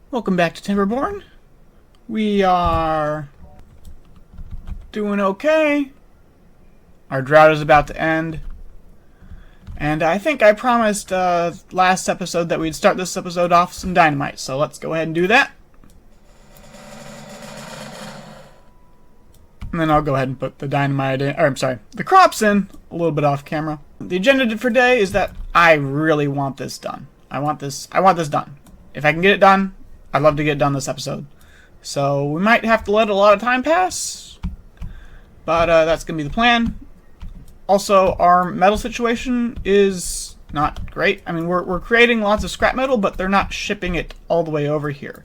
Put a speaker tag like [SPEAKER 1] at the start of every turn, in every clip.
[SPEAKER 1] Welcome back to Timberborn. We are doing okay. Our drought is about to end. And I think I promised last episode that we'd start this episode off with some dynamite, so let's go ahead and do that. And then I'll go ahead and put the dynamite in, or I'm sorry, the crops in, a little bit off camera. The agenda for today is that I really want this done. I want this done. If I can get it done, I'd love to get it done this episode. So we might have to let a lot of time pass, but that's going to be the plan. Also, our metal situation is not great. I mean, we're creating lots of scrap metal, but they're not shipping it all the way over here.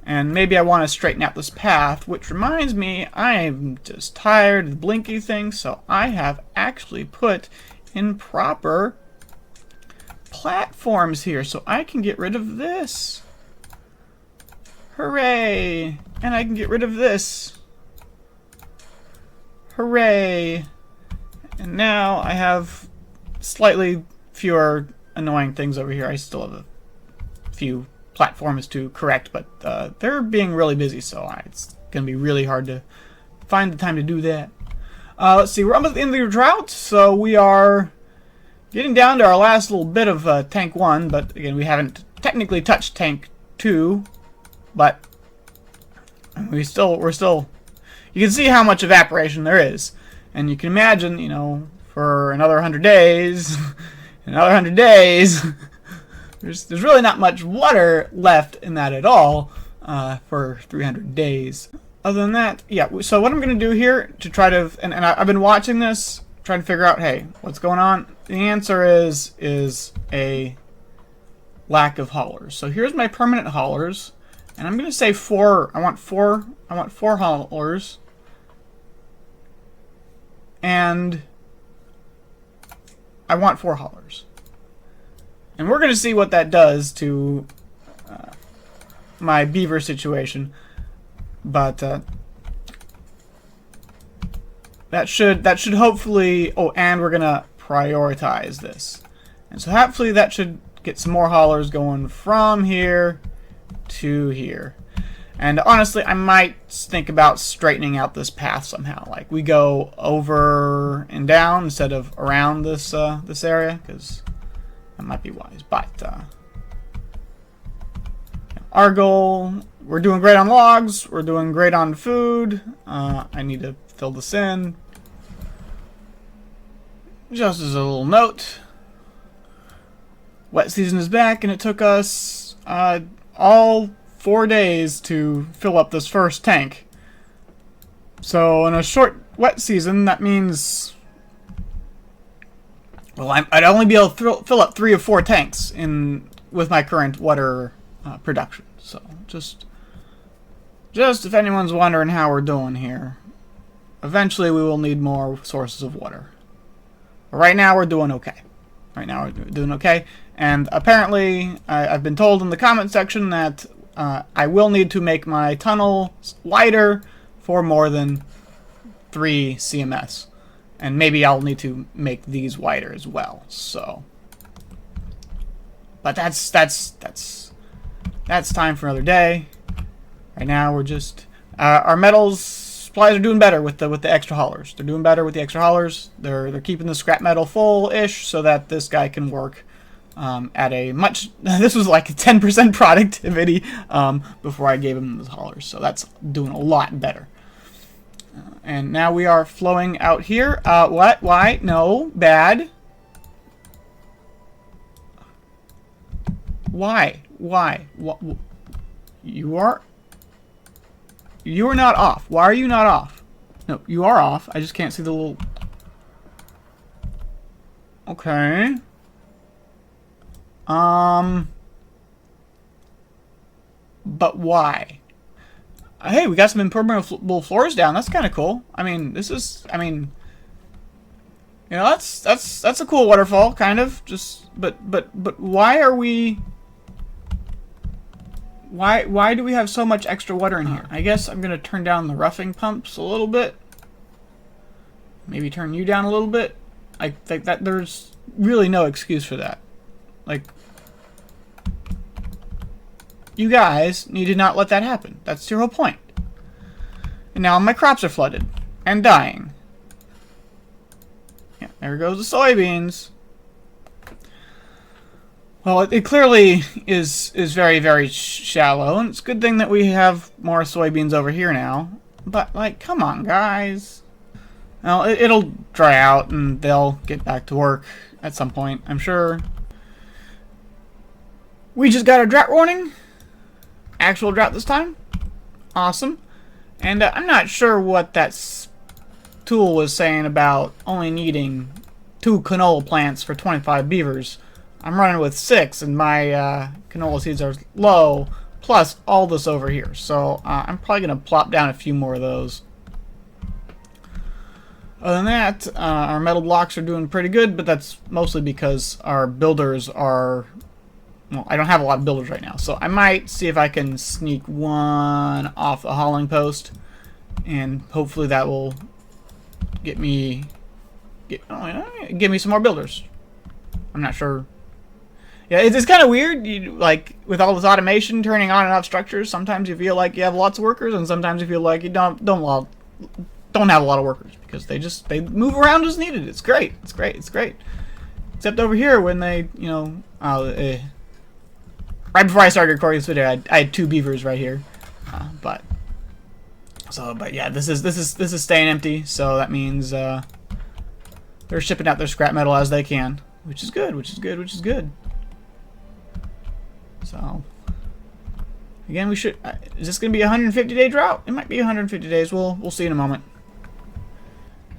[SPEAKER 1] And maybe I want to straighten out this path, which reminds me, I'm just tired of the blinky thing, so I have actually put in proper platforms here, so I can get rid of this. Hooray! And I can get rid of this. Hooray! And now I have slightly fewer annoying things over here. I still have a few platforms to correct, but they're being really busy, so it's going to be really hard to find the time to do that. Let's see, we're almost at the end of the drought, so we are getting down to our last little bit of tank 1, but again, we haven't technically touched tank 2, but we're still, you can see how much evaporation there is, and you can imagine, you know, for another 100 days, another 100 days, there's really not much water left in that at all for 300 days. Other than that, yeah, so what I'm going to do here to try to, and I've been watching this, trying to figure out, hey, what's going on? The answer is a lack of haulers. So here's my permanent haulers, and I'm going to say I want four haulers, and I want 4 haulers. And we're going to see what that does to my beaver situation, but that should hopefully. Oh, and we're gonna prioritize this, and so hopefully that should get some more haulers going from here to here. And honestly, I might think about straightening out this path somehow, like we go over and down instead of around this this area, because that might be wise. But our goal, we're doing great on logs, we're doing great on food. I need to fill this in. Just as a little note, wet season is back, and it took us all 4 days to fill up this first tank. So in a short wet season, that means, well, I'd only be able to fill up 3 of 4 tanks with my current water production. So just if anyone's wondering how we're doing here, eventually we will need more sources of water. But right now we're doing okay. And apparently I've been told in the comment section that I will need to make my tunnel wider for more than 3 CMS. And maybe I'll need to make these wider as well. So, but that's time for another day. Right now we're just our metals supplies are doing better with the extra haulers. They're doing better with the extra haulers. They're keeping the scrap metal full-ish so that this guy can work at a much. This was like a 10% productivity before I gave him the haulers, so that's doing a lot better. And now we are flowing out here. What? Why? No. Bad. Why? Why? What? You are not off. Why are you not off? No, you are off. I just can't see the little. Okay. But why? Hey, we got some impermeable floors down. That's kind of cool. I mean, you know, that's a cool waterfall, kind of. Just, but why are we? Why do we have so much extra water in here? I guess I'm gonna turn down the roughing pumps a little bit. Maybe turn you down a little bit. I think that there's really no excuse for that. Like, you guys need to not let that happen. That's your whole point. And now my crops are flooded and dying. Yeah, there goes the soybeans. Well, it clearly is very, very shallow, and it's a good thing that we have more soybeans over here now. But, like, come on, guys. Well, it'll dry out, and they'll get back to work at some point, I'm sure. We just got a drought warning. Actual drought this time. Awesome. And I'm not sure what that tool was saying about only needing 2 canola plants for 25 beavers. I'm running with 6, and my canola seeds are low, plus all this over here. So I'm probably going to plop down a few more of those. Other than that, our metal blocks are doing pretty good, but that's mostly because our builders are... Well, I don't have a lot of builders right now, so I might see if I can sneak one off the hauling post, and hopefully that will get me... give me some more builders. I'm not sure... Yeah, it's kind of weird. Like with all this automation turning on and off structures, sometimes you feel like you have lots of workers, and sometimes you feel like you don't have a lot of workers because they move around as needed. It's great. It's great. It's great. Except over here when they, right before I started recording this video, I had 2 beavers right here, but yeah, this is staying empty, so that means they're shipping out their scrap metal as they can, which is good. So, again, we should... is this going to be a 150-day drought? It might be 150 days. We'll see in a moment.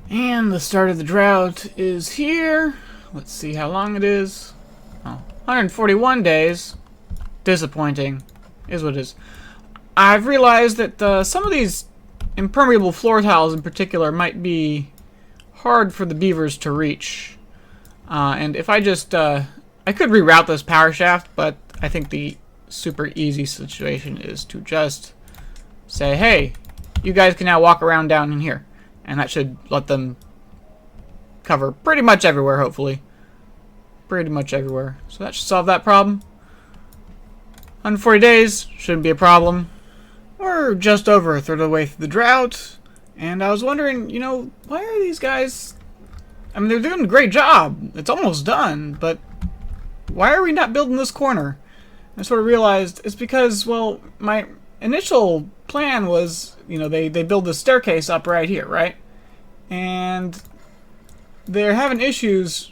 [SPEAKER 1] And the start of the drought is here. Let's see how long it is. Oh, 141 days. Disappointing. Is what it is. I've realized that some of these impermeable floor tiles in particular might be hard for the beavers to reach. And if I just... I could reroute this power shaft, but I think the super easy situation is to just say, hey, you guys can now walk around down in here. And that should let them cover pretty much everywhere, hopefully. Pretty much everywhere. So that should solve that problem. 140 days, shouldn't be a problem. We're just over a third of the way through the drought. And I was wondering, why are these guys... I mean, they're doing a great job. It's almost done, but why are we not building this corner? I sort of realized it's because, well, my initial plan was, they build the staircase up right here, right? And they're having issues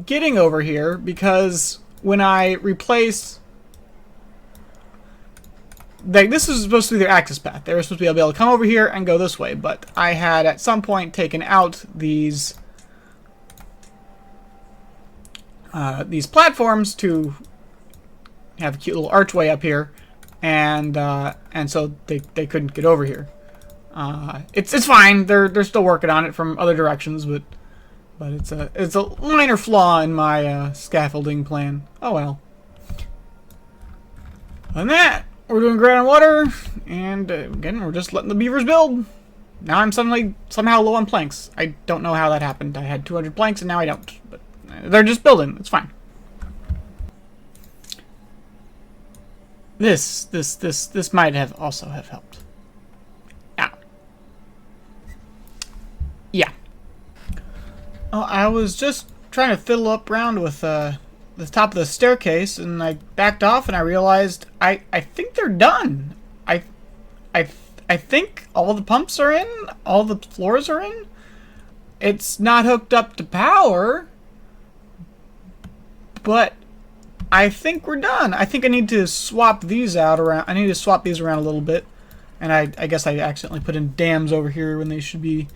[SPEAKER 1] getting over here because when I replaced... this is supposed to be their access path. They were supposed to be able to come over here and go this way, but I had at some point taken out these platforms to have a cute little archway up here, and so they couldn't get over here. It's fine. They're still working on it from other directions, but it's a minor flaw in my scaffolding plan. Oh well. Other than that, we're doing great on water, and again, we're just letting the beavers build. Now I'm somehow low on planks. I don't know how that happened. I had 200 planks, and now I don't. But they're just building. It's fine. This might have also helped. Yeah. Oh, I was just trying to fiddle up around with the top of the staircase, and I backed off, and I realized I think they're done. I think all the pumps are in, all the floors are in. It's not hooked up to power, but I think we're done. I think I need to swap these around. I need to swap these around a little bit, and I guess I accidentally put in dams over here when they should be.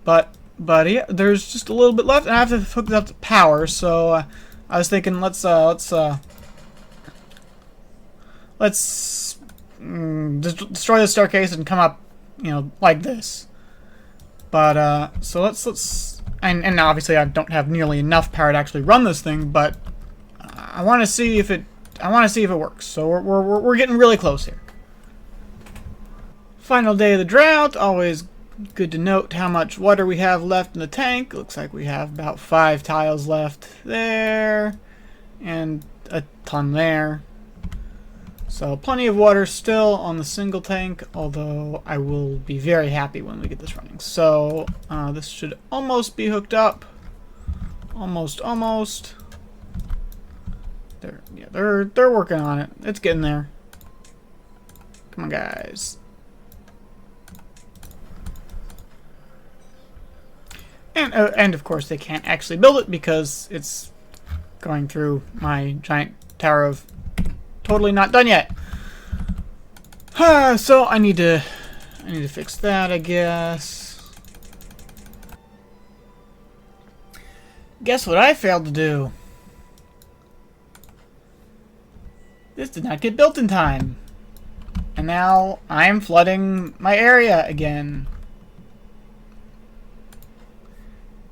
[SPEAKER 1] But yeah, there's just a little bit left, and I have to hook it up to power. So I was thinking, let's destroy the staircase and come up, like this. But so let's and obviously I don't have nearly enough power to actually run this thing, but I want to see if it works. So we're getting really close here. Final day of the drought. Always good to note how much water we have left in the tank. Looks like we have about 5 tiles left there, and a ton there. So plenty of water still on the single tank, although I will be very happy when we get this running. So this should almost be hooked up. Almost. They're working on it. It's getting there. Come on, guys. And of course they can't actually build it because it's going through my giant tower of totally not done yet. So I need to fix that, I guess. Guess what I failed to do? This did not get built in time. And now I'm flooding my area again.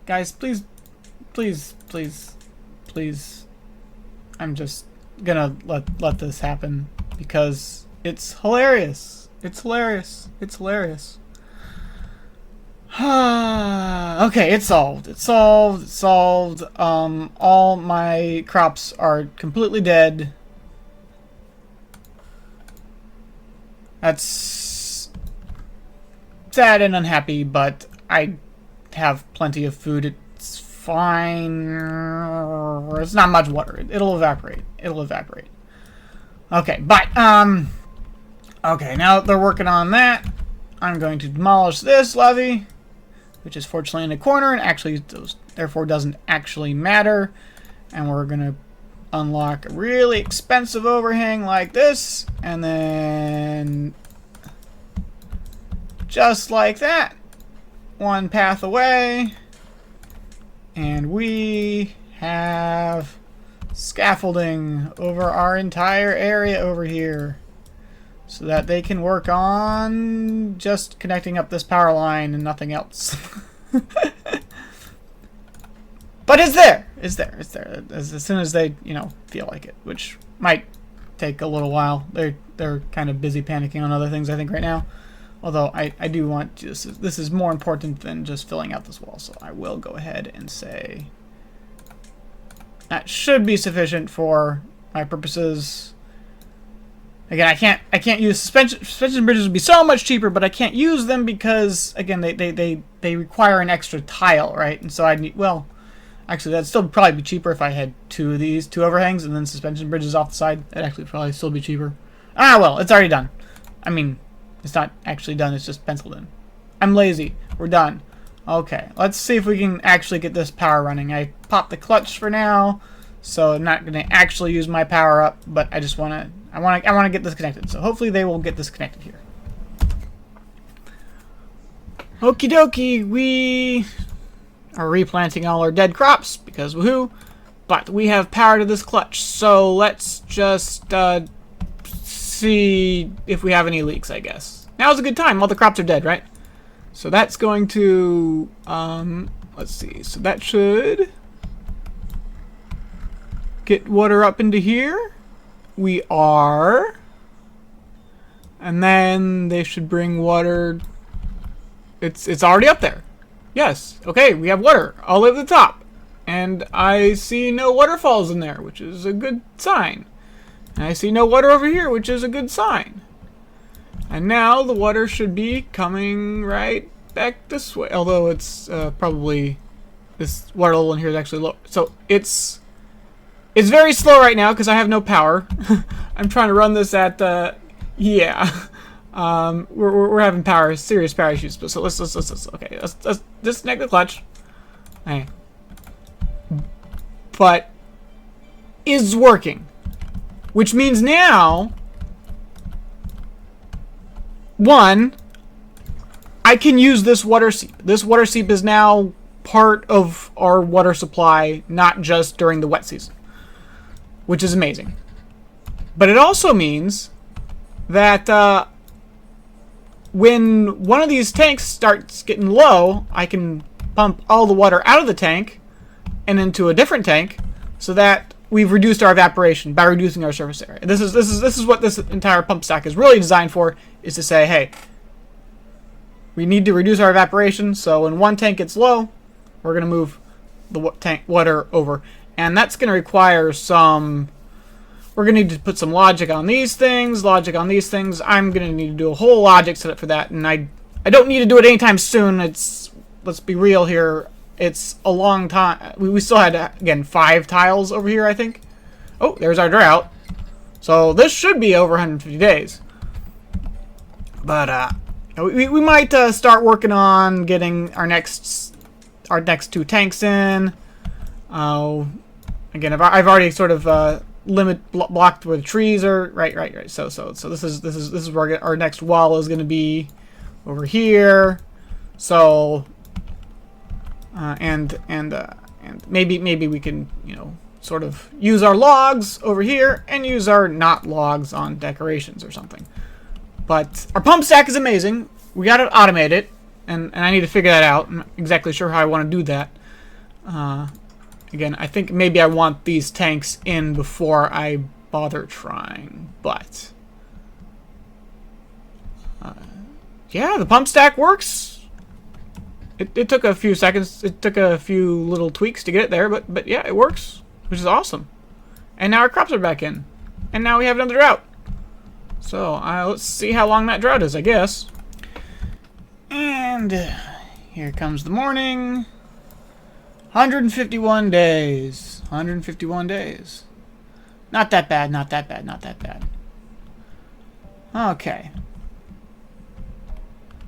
[SPEAKER 1] Guys, please. I'm just gonna let this happen because it's hilarious. It's hilarious. Okay, it's solved. It's solved. All my crops are completely dead. That's sad and unhappy, but I have plenty of food. It's fine. It's not much water. It'll evaporate. Okay, but okay, now that they're working on that, I'm going to demolish this levee, which is fortunately in a corner and actually therefore doesn't actually matter. And we're gonna unlock a really expensive overhang like this, and then just like that, one path away, and we have scaffolding over our entire area over here so that they can work on just connecting up this power line and nothing else. But it's there as soon as they feel like it, which might take a little while. They're kind of busy panicking on other things, I think, right now. Although I do want this is more important than just filling out this wall, so I will go ahead and say that should be sufficient for my purposes. Again, I can't use suspension bridges would be so much cheaper, but I can't use them because again they require an extra tile, right? And so I need, well, actually that'd still probably be cheaper if I had two of these, two overhangs, and then suspension bridges off the side. That'd actually probably still be cheaper. Ah, well, it's already done. I mean, it's not actually done, it's just penciled in. I'm lazy. We're done. Okay, let's see if we can actually get this power running. I popped the clutch for now, so I'm not going to actually use my power up, but I just want to I want to get this connected. So hopefully they will get this connected here. Okie dokie, we are replanting all our dead crops because woohoo, but we have power to this clutch. So let's just see if we have any leaks, I guess. Now's a good time. All the crops are dead, right? So that's going to, let's see. So that should get water up into here. We are. And then they should bring water. It's already up there. Yes. Okay, we have water all at the top. And I see no waterfalls in there, which is a good sign. And I see no water over here, which is a good sign. And now the water should be coming right back this way. Although it's probably, this water level in here is actually low. So it's very slow right now because I have no power. I'm trying to run this at, yeah. We're having serious power issues. So let's disconnect the clutch. Okay. But is working. Which means now, one, I can use this water seep. This water seep is now part of our water supply, not just during the wet season, which is amazing. But it also means that when one of these tanks starts getting low, I can pump all the water out of the tank and into a different tank, so that we've reduced our evaporation by reducing our surface area. This is what this entire pump stack is really designed for, is to say, hey, we need to reduce our evaporation, so when one tank gets low, we're going to move the tank water over. And that's going to require some we're going to need to put some logic on these things, logic on these things. I'm going to need to do a whole logic setup for that, and I don't need to do it anytime soon. Let's be real here. It's a long time. We still had, again, 5 tiles over here, I think. Oh, there's our drought. So this should be over 150 days. But we might start working on getting our next 2 tanks in. Again, I've already sort of blocked where the trees are. Right. So this is where our next wall is going to be, over here. So and maybe we can, you know, sort of use our logs over here and use our not logs on decorations or something. But our pump stack is amazing. We got to automate it, and I need to figure that out. I'm not exactly sure how I want to do that. Again, I think maybe I want these tanks in before I bother trying, but yeah, the pump stack works. It took a few seconds. It took a few little tweaks to get it there, but yeah, it works, which is awesome. And now our crops are back in, and now we have another drought. So let's see how long that drought is, I guess. And here comes the morning. 151 days. 151 days. Not that bad, not that bad, not that bad. Okay.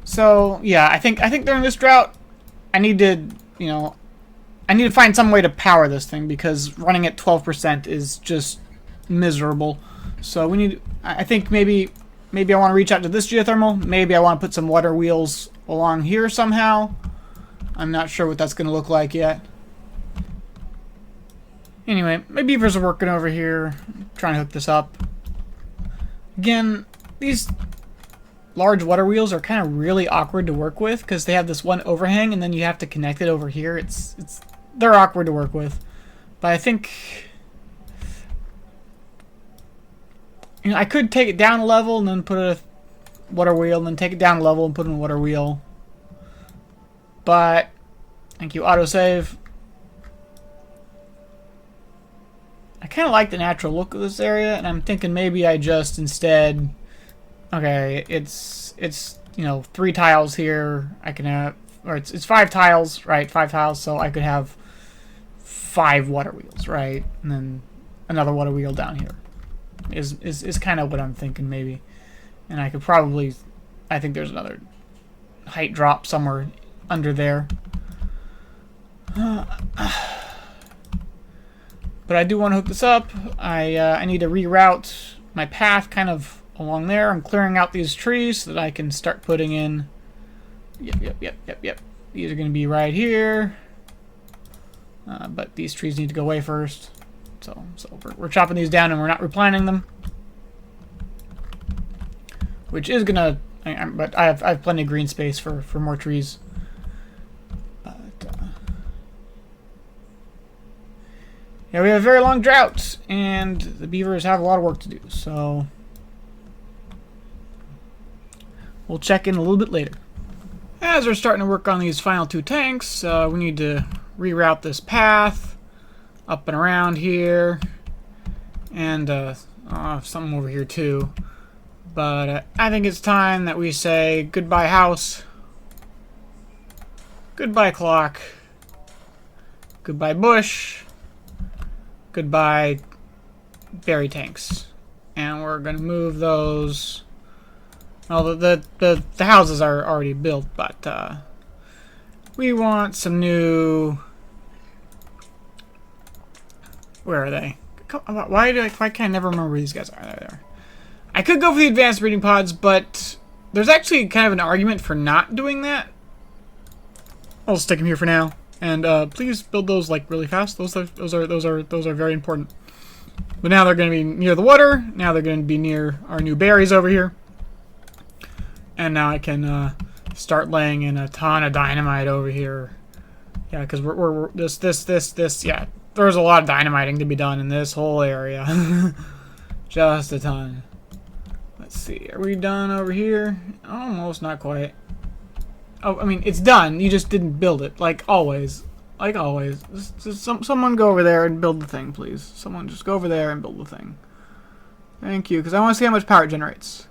[SPEAKER 1] So, yeah, I think during this drought, I need to, you know, I need to find some way to power this thing, because running at 12% is just miserable. So we need, I think maybe I want to reach out to this geothermal. Maybe I want to put some water wheels along here somehow. I'm not sure what that's going to look like yet. Anyway, my beavers are working over here, trying to hook this up. Again, these large water wheels are kind of really awkward to work with, because they have this one overhang and then you have to connect it over here. They're awkward to work with. But I think, you know, I could take it down a level and then put a water wheel, and then take it down a level and put in a water wheel. But, thank you, autosave. I kind of like the natural look of this area, and I'm thinking maybe I just instead, okay, it's you know, 3 tiles here. I can have, or it's 5 tiles, right? 5 tiles, so I could have 5 water wheels, right? And then another water wheel down here is kind of what I'm thinking, maybe. And I could probably, I think there's another height drop somewhere under there. But I do want to hook this up. I need to reroute my path kind of along there. I'm clearing out these trees so that I can start putting in. Yep. These are going to be right here. But these trees need to go away first. So we're chopping these down and we're not replanting them. Which is going to, but I have plenty of green space for more trees. Yeah, we have a very long drought, and the beavers have a lot of work to do, so we'll check in a little bit later. As we're starting to work on these final 2 tanks, we need to reroute this path up and around here, and something over here too. But I think it's time that we say goodbye house, goodbye clock, goodbye bush, goodbye berry tanks. And we're going to move those. Well, the houses are already built, but we want some new. Where are they? Why can't I never remember where these guys are? There. I could go for the advanced breeding pods, but there's actually kind of an argument for not doing that. I'll stick them here for now. And please build those like really fast. Those are very important. But now they're going to be near the water. Now they're going to be near our new berries over here. And now I can start laying in a ton of dynamite over here. Yeah, because we're this. Yeah, there's a lot of dynamiting to be done in this whole area. Just a ton. Let's see. Are we done over here? Almost, not quite. Oh, I mean, it's done. You just didn't build it. Like always. Like always. Someone go over there and build the thing, please. Someone just go over there and build the thing. Thank you, because I want to see how much power it generates.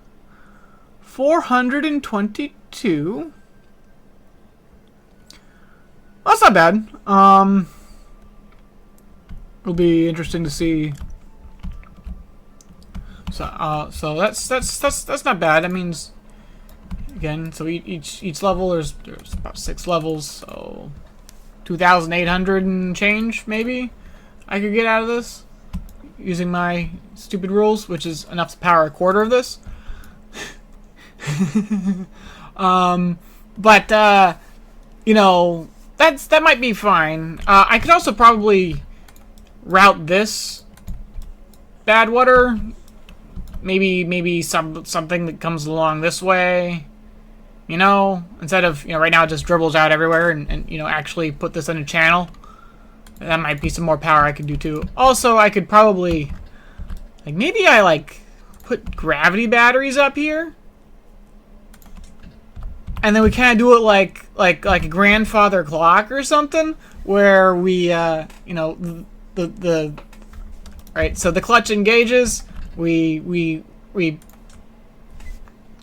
[SPEAKER 1] 422. Well, that's not bad. It'll be interesting to see. So that's not bad. That means, again, so each level there's about 6 levels, so 2,800 and change maybe I could get out of this using my stupid rules, which is enough to power a quarter of this. But you know, that might be fine. I could also probably route this bad water. Maybe something that comes along this way. You know, instead of, you know, right now it just dribbles out everywhere, and you know, actually put this in a channel. That might be some more power I could do too. Also, I could probably, like, maybe I like put gravity batteries up here. And then we kind of do it like a grandfather clock or something, where we, you know, the right. So the clutch engages, we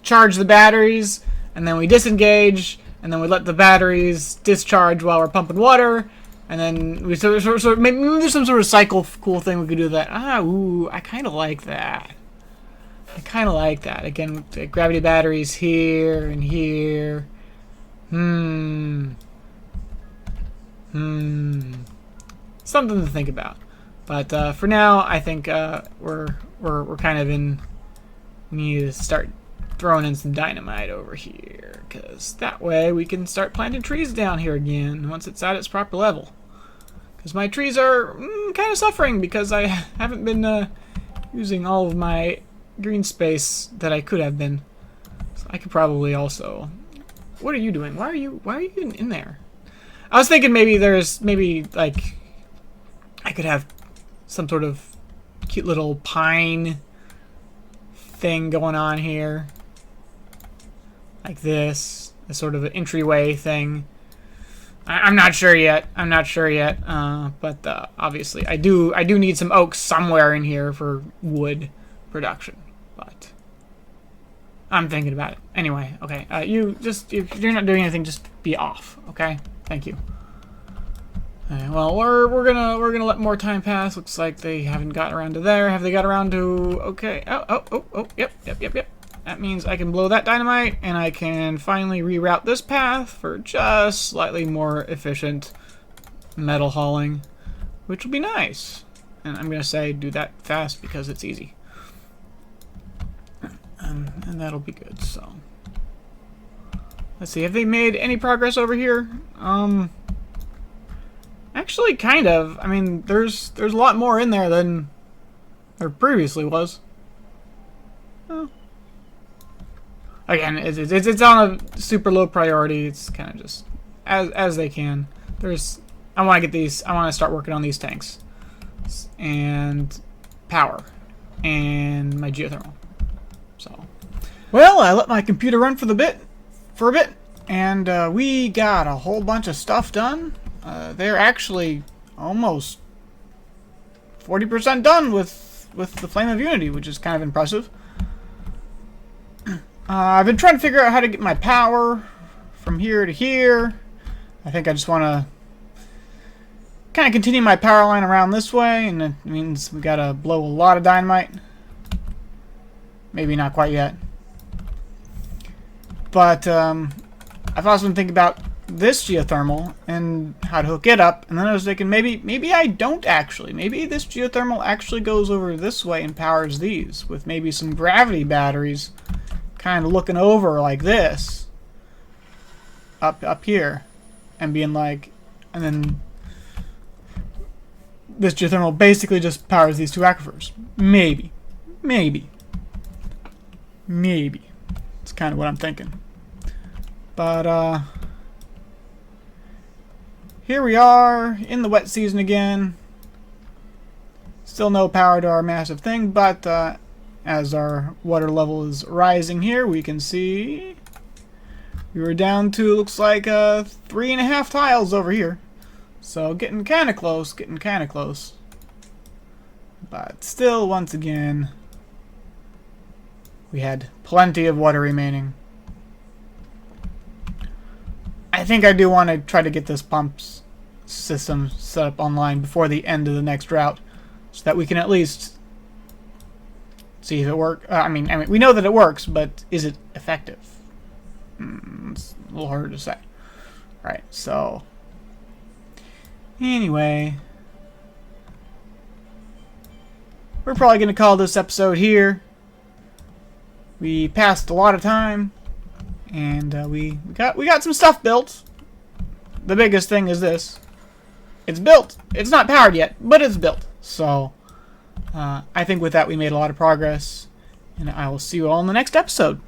[SPEAKER 1] charge the batteries, and then we disengage, and then we let the batteries discharge while we're pumping water, and then we so maybe there's some sort of cycle cool thing we could do that. Ooh, I kind of like that. I kind of like that. Again, the gravity batteries here and here. Something to think about. But for now, I think we're kind of in. We need to start throwing in some dynamite over here, because that way we can start planting trees down here again once it's at its proper level. Because my trees are kind of suffering because I haven't been using all of my green space that I could have been. So I could probably also. What are you doing? Why are you in there? I was thinking maybe like I could have some sort of cute little pine thing going on here, like this, a sort of an entryway thing. I'm not sure yet. But obviously I do need some oak somewhere in here for wood production. But I'm thinking about it. Anyway, okay. If you're not doing anything, just be off. Okay. Thank you. Okay, well, we're gonna let more time pass. Looks like they haven't gotten around to there. Have they got around to? Okay. Oh. Yep. That means I can blow that dynamite, and I can finally reroute this path for just slightly more efficient metal hauling, which will be nice. And I'm gonna say do that fast because it's easy. And that'll be good. So let's see, have they made any progress over here? Actually, kind of. I mean, there's a lot more in there than there previously was. Oh. Again, it's on a super low priority. It's kind of just as they can. I want to get these. I want to start working on these tanks and power and my geothermal. So, well, I let my computer run for a bit, and we got a whole bunch of stuff done. They're actually almost 40% done with the Flame of Unity, which is kind of impressive. I've been trying to figure out how to get my power from here to here. I think I just want to kind of continue my power line around this way, and it means we gotta blow a lot of dynamite. Maybe not quite yet. But I've also been thinking about this geothermal and how to hook it up, and then I was thinking maybe I don't actually. Maybe this geothermal actually goes over this way and powers these with maybe some gravity batteries kind of looking over like this up here and being like, and then this geothermal basically just powers these two aquifers. Maybe it's kind of what I'm thinking. But here we are in the wet season again. Still no power to our massive thing, but as our water level is rising here, we can see we were down to, looks like 3.5 tiles over here. So getting kind of close. But still, once again, we had plenty of water remaining. I think I do want to try to get this pumps system set up online before the end of the next drought, so that we can at least see if it works. I mean, we know that it works, but is it effective? It's a little harder to say. Right, so anyway, we're probably going to call this episode here. We passed a lot of time, and we got some stuff built. The biggest thing is this. It's built. It's not powered yet, but it's built. So I think with that we made a lot of progress, and I will see you all in the next episode.